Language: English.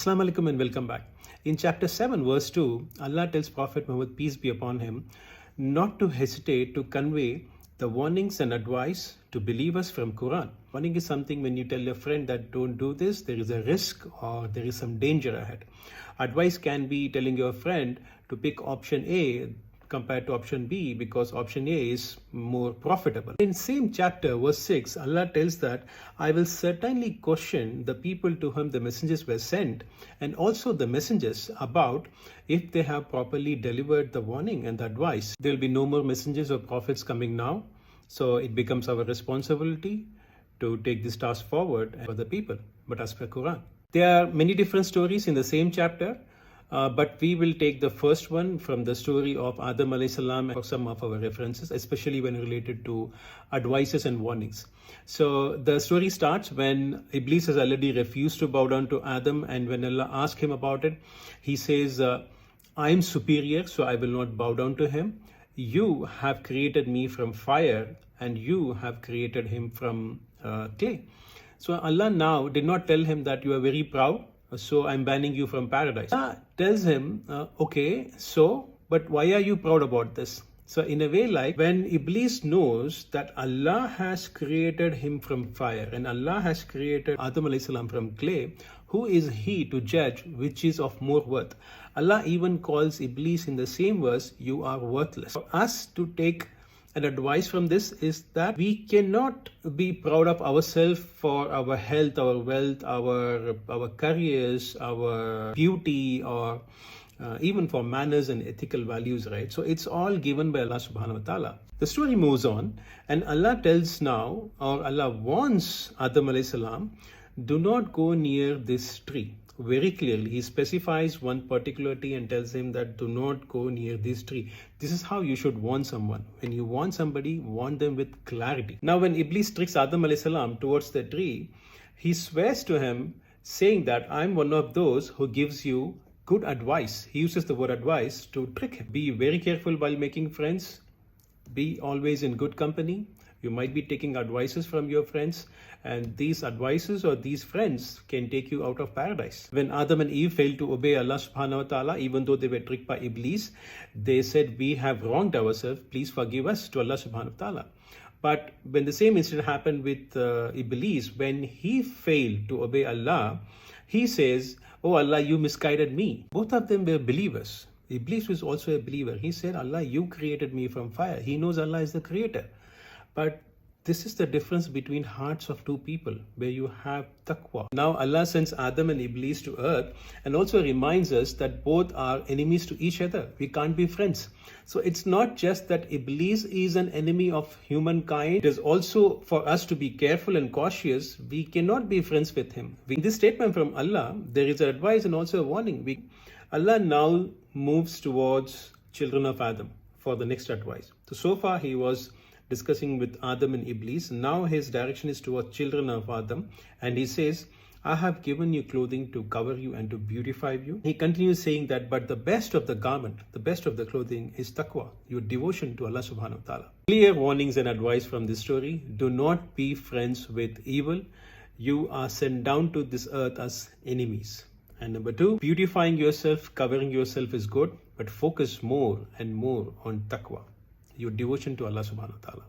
Assalamu alaikum and welcome back. In chapter 7, verse 2, Allah tells Prophet Muhammad, peace be upon him, not to hesitate to convey the warnings and advice to believers from Quran. Warning is something when you tell your friend that don't do this, there is a risk or there is some danger ahead. Advice can be telling your friend to pick option A compared to option B because option A is more profitable. In same chapter, verse 6, Allah tells that I will certainly question the people to whom the messengers were sent and also the messengers about if they have properly delivered the warning and the advice. There will be no more messengers or prophets coming now. So it becomes our responsibility to take this task forward for the people, but as per Quran. There are many different stories in the same chapter. But we will take the first one from the story of Adam alayhi salam for some of our references, especially when related to advices and warnings. So the story starts when Iblis has already refused to bow down to Adam, and when Allah asked him about it, he says, I am superior, so I will not bow down to him. You have created me from fire, and you have created him from clay. So Allah now did not tell him that you are very proud, so I'm banning you from paradise. Allah tells him, okay, so, but why are you proud about this? So in a way, like when Iblis knows that Allah has created him from fire and Allah has created Adam alayhi salam from clay, who is he to judge which is of more worth? Allah even calls Iblis in the same verse, you are worthless. For us to take an advice from this is that we cannot be proud of ourselves for our health, our wealth, our careers, our beauty, or even for manners and ethical values, right? So it's all given by Allah subhanahu wa ta'ala. The story moves on and Allah tells now, or Allah warns Adam alayhi salam, do not go near this tree. Very clearly, he specifies one particular tree and tells him that do not go near this tree. This is how you should warn someone. When you warn somebody, warn them with clarity. Now, when Iblis tricks Adam alayhi salam towards the tree, he swears to him saying that I'm one of those who gives you good advice. He uses the word advice to trick him. Be very careful while making friends. Be always in good company. You might be taking advices from your friends, and these advices or these friends can take you out of paradise. When Adam and Eve failed to obey Allah subhanahu wa ta'ala, even though they were tricked by Iblis, they said, we have wronged ourselves, please forgive us to Allah subhanahu wa ta'ala. But when the same incident happened with Iblis, when he failed to obey Allah, he says, oh Allah, you misguided me. Both of them were believers. Iblis was also a believer. He said, Allah, you created me from fire. He knows Allah is the creator. But this is the difference between hearts of two people where you have taqwa. Now Allah sends Adam and Iblis to earth and also reminds us that both are enemies to each other. We can't be friends. So it's not just that Iblis is an enemy of humankind. It is also for us to be careful and cautious. We cannot be friends with him. In this statement from Allah, there is an advice and also a warning. Allah now moves towards children of Adam for the next advice. So far he was discussing with Adam and Iblis. Now his direction is towards children of Adam, and he says, I have given you clothing to cover you and to beautify you. He continues saying that, but the best of the garment, the best of the clothing is taqwa, your devotion to Allah subhanahu wa ta'ala. Clear warnings and advice from this story. Do not be friends with evil. You are sent down to this earth as enemies. And number 2, beautifying yourself, covering yourself is good, but focus more and more on taqwa, your devotion to Allah subhanahu wa ta'ala.